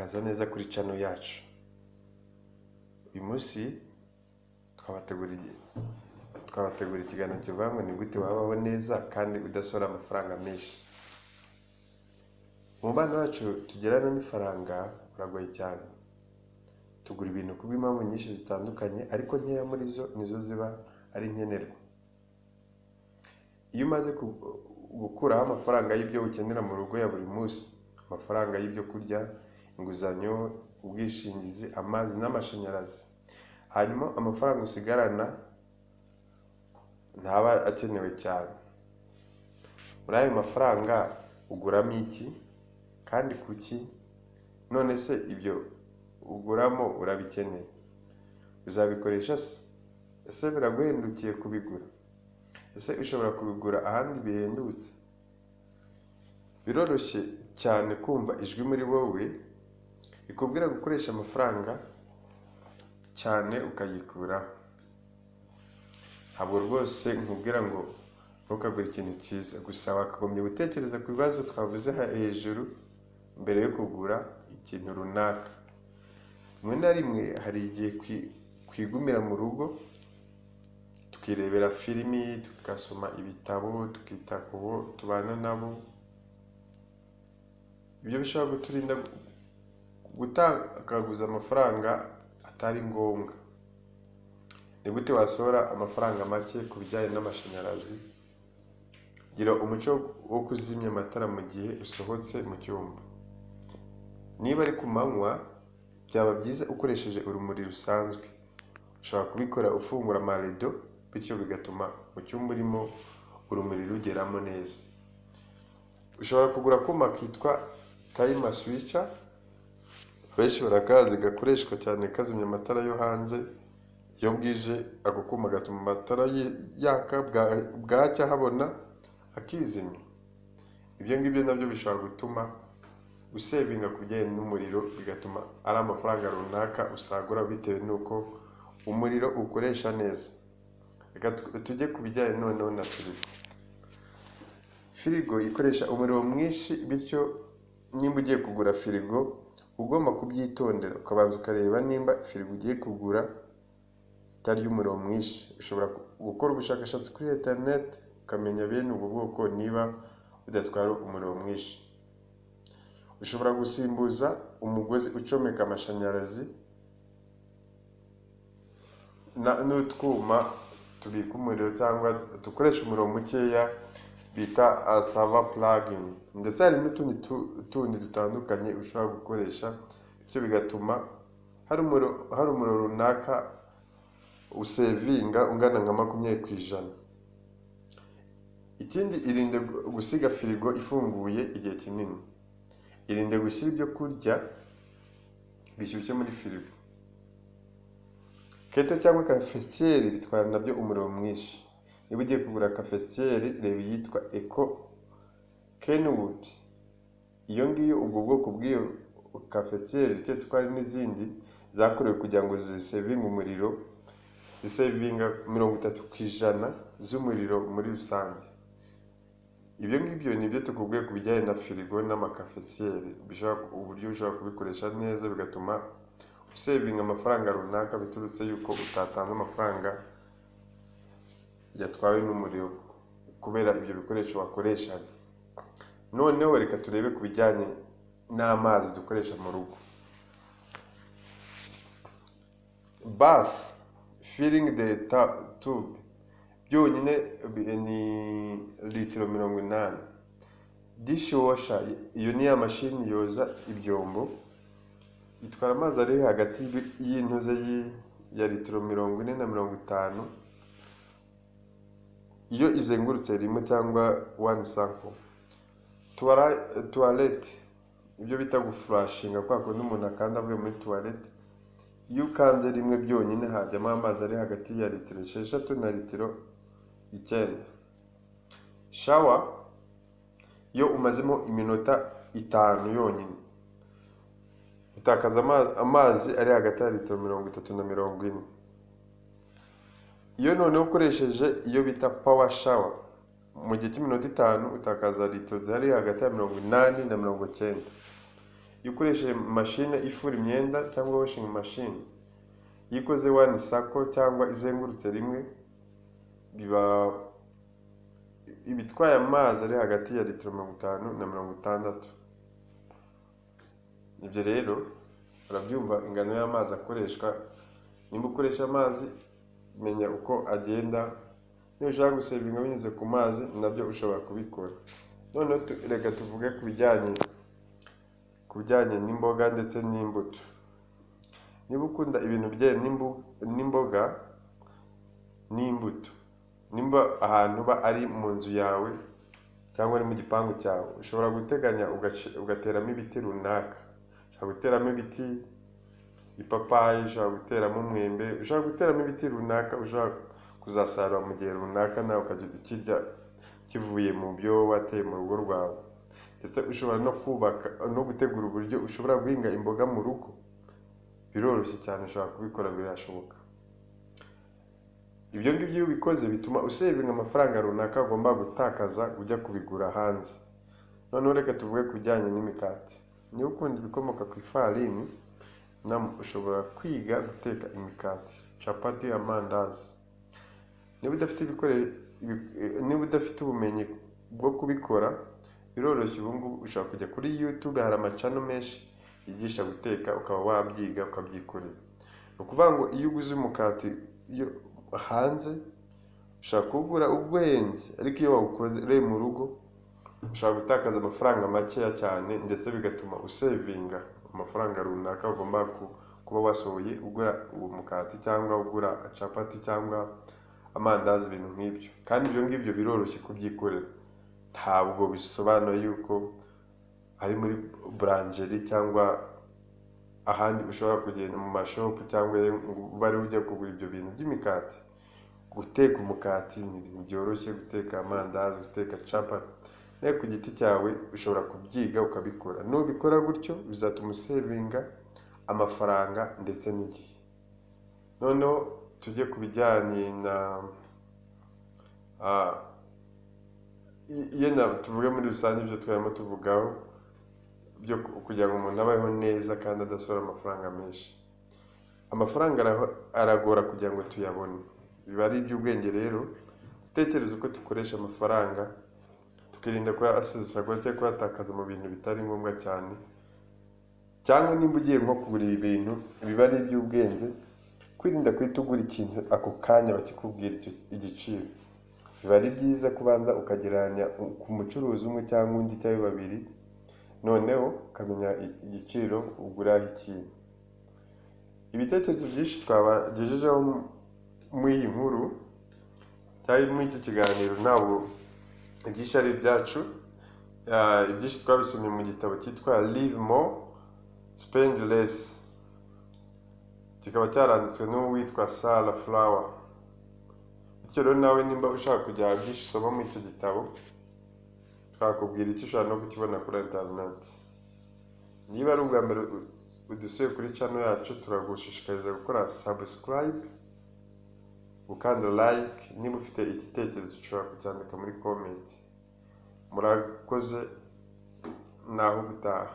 murakaza neza kuri channel yacu. Uyu munsi twabateguriye ikiganiro kivuga ngo ni gute wabaho neza kandi udasora amafaranga menshi. Mu bana bacu tugerana n'ifaranga biragoye cyane. Tugura ibintu kubw'impamvu nyinshi zitandukanye, ariko nkeya muri zo nizo ziba ari nkenerwa. Iyo umaze gukuraho amafaranga y'ibyo ukenera mu rugo ya buri munsi, amafaranga y'ibyo kurya, inguzanyo, ubwishingizi, amazi n'amashanyarazi, hanyuma amafaranga usigarana ntaba akenewe cyane. Muri ayo mafaranga uguramo iki kandi kuki? None se ibyo uguramo urabikeneye? Uzabikoresha se? Ese biraguhendukiye kubigura? Ese ushobora kubigura ahandi bihendutse? Biroroshye cyane kumva ijwi muri wowe rikubwira gukoresha amafaranga cyane ukayikuraho. Ntabwo rwose nkubwira ngo ntukagure ikintu cyiza, gusa wakagombye gutekereza ku bibazo twavuze hejuru mbere yo kugura ikintu runaka. Rimwe na rimwe hari igihe kwigumira mu rugo tukirebera filimi, tugasoma ibitabo, tukita ku bo tubana nabo. Ibyo bishobora kuturinda gutakaguza amafaranga atari ngombwa. Ni gute wasohora amafaranga make ku bijyanye n'amashanyarazi? Gira umuco wo kuzimya amatara mu gihe usohotse mu cyumba. Niba ari ku manywa, byaba byiza ukoresheje urumuri rusanzwe. Ushobora kubikora ufungura amarido, bityo bigatuma mu cyumba urimo urumuri rugeramo neza. Ushobora kugura akuma kitwa timer switcher, benshi barakazi, gakoreshwa cyane kazimya amatara yo hanze. Iyo bwije ako kuma gatuma amatara yaka bwacya habona akizimya. Ibyo ngibyo nabyo bishobora gutuma usevinga ku bijyanye n'umuriro, bigatuma ari amafaranga runaka usagura bitewe n'uko umuriro ukoresha neza. Reka tujye ku bijyanye noneho na firigo. Firigo ikoresha umuriro mwinshi, bityo nimba ugiye kugura firigo ugomba kubyitondera, ukabanza ukareba nimba firigo ugiye kugura itari y'umuriro mwinshi. Ushobora gukora ubushakashatsi kuri internet ukamenya bene ubu bwoko niba budatwara umuriro mwinshi. Ushobora gusimbuza umugozi ucomeka amashanyarazi n'utwuma tubika umuriro cyangwa dukoresha umuriro mukeya bita server plugin, ndetse hari n'utundi dutandukanye ushobora gukoresha, bityo bigatuma hari umuriro runaka usevinga ungana nka 20%. Ikindi, irinde gusiga firigo ifunguye igihe kinini. Irinde gushyira ibyo kurya bishyushye muri firigo. Keto cyangwa cafetiere bitwara nabyo umuriro mwinshi. Niba ugiye kugura cafetiere, reba iyitwa Eco Kenwood. Iyo ngiyo, ubwo bwoko bw'iyo cafetiere itetse ko hari n'izindi zakorewe kugira ngo zisevinge umuriro, zisevinga 30% z'umuriro muri rusange. Ibyo ngibyo nibyo tukubwiye ku bijyanye na firigo n'amakafetiere, uburyo ushobora kubikoresha neza bigatuma usevinga amafaranga runaka biturutse yuko utatanze amafaranga yatwawe n'umuriro kubera ibyo bikoresho wakoreshaga. Noneho reka turebe ku bijyanye n'amazi dukoresha mu rugo. Bath filling the tube byonyine ni litiro 80. Dishwasher, iyo ni ya mashini yoza ibyombo, itwara amazi ari hagati y'intuze ya litiro 40 na 50 iyo izengurutse rimwe cyangwa one cycle. Toilet, ibyo bita guflashinga, kwa kundi umuntu akanda avuye muri toilet, iyo ukanze rimwe byonyine hajyamo amazi ari hagati ya litiro 6 na litiro 9. Shower, iyo umazemo iminota 5 yonyine utakaza amazi ari hagati ya litiro 30 na 40. Iyo noneho ukoresheje iyo bita power shower, mu gihe cy'iminota 5 utakaza litiro zari hagati ya 80 na 90. iyo ukoresheje mashine ifura imyenda cyangwa washing machine, iyo ikoze one circle cyangwa izengurutse rimwe, biba ibitwaye amazi ari hagati ya litiro 50 na 60. Ibyo rero urabyumva ingano y'amazi akoreshwa. Nimba ukoresha amazi, menya uko agenda. Niba ushaka gusevinga binyuze ku mazi, nabyo ushobora kubikora. Noneho reka tuvuge ku bijyanye n'imboga ndetse n'imbuto. Niba ukunda ibintu bijyanye n'imboga n'imbuto, nimba ahantu uba ari mu nzu yawe cyangwa ari mu gipangu cyawe, ushobora guteganya ugateramo ibiti runaka. Ushobora guteramo ibiti ipapayi, ushobora guteramo umwembe, ushobora guteramo ibiti runaka ushobora kuzasarura mu gihe runaka, nawe ukajya ukirya kivuye mu byo wateye mu rugo rwawe. Ndetse ushobora no gutegura uburyo ushobora guhinga imboga mu rugo. Biroroshye cyane, ushobora kubikora, birashoboka. Ibyo ngibyo iyo ubikoze bituma usevinga amafaranga runaka ugomba gutakaza ujya kubigura hanze. Noneho reka tuvuge ku bijyanye n'imikati. Niba ukunda ibikomoka ku ifarini, ushobora kwiga guteka imikati, capati, amandazi. Niba udafite ubumenyi bwo kubikora, biroroshye. Ubu ngubu ushobora kujya kuri YouTube, hari amacano menshi yigisha guteka, ukaba wabyiga ukabyikorera. Ni ukuvuga ngo iyo uguze umukati hanze, ushobora kuwugura uhenze, ariko iyo wawukoreye mu rugo ushobora gutakaza amafaranga makeya cyane, ndetse bigatuma usevinga amafaranga runaka ugomba kuba wasohoye ugura uwo mukati cyangwa ugura capati cyangwa amandazi, ibintu nk'ibyo. Kandi ibyo ngibyo biroroshye kubyikorera. Ntabwo bisobanuye yuko ari muri boulangerie cyangwa ahandi ushobora kugenda mu mashopu cyangwa bari ujya kugura ibyo bintu by'imikati. Guteka umukati ni ibintu byoroshye, guteka amandazi, guteka capati, nawe ku giti cyawe ushobora kubyiga ukabikora. Nubikora gutyo bizatuma usevinga amafaranga ndetse n'igihe. Noneho tujye ku bijyanye tuvuge muri rusange ibyo twarimo tuvugaho byo kugira ngo umuntu abeho neza kandi adasohora amafaranga menshi. Amafaranga aragora kugira ngo tuyabone. Biba ari iby'ubwenge rero gutekereza uko dukoresha amafaranga, tukirinda kuyasesagura cyangwa kuyatakaza mu bintu bitari ngombwa cyane. Cyangwa nimba ugiye nko kugura ibintu, biba ari iby'ubwenge kwirinda guhita ugura ikintu ako kanya bakikubwira igiciro. Biba ari byiza kubanza ukagereranya ku mucuruzi umwe cyangwa undi cyangwa babiri, noneho ukamenya igiciro uguraho ikintu. Ibitekerezo byinshi twabagejejeho muri iyi nkuru cyangwa muri iki kiganiro, ntabwo ibyinshi ari ibyacu. Ibyinshi twabisomye mu gitabo cyitwa Live More Spend Less, kikaba cyaranditswe n'uwitwa Sarah Flower. Bityo rero nawe nimba ushaka kujya byinshi usoma muri icyo gitabo, twakubwira icyo ushobora no kukibona kuri internet. Niba ari ubwa mbere udusuye kuri channel yacu, turagushishikariza gukora subscribe, ukanda like. Niba ufite igitekerezo ushobora kucyandika muri comment. Murakoze, naho ubutaha.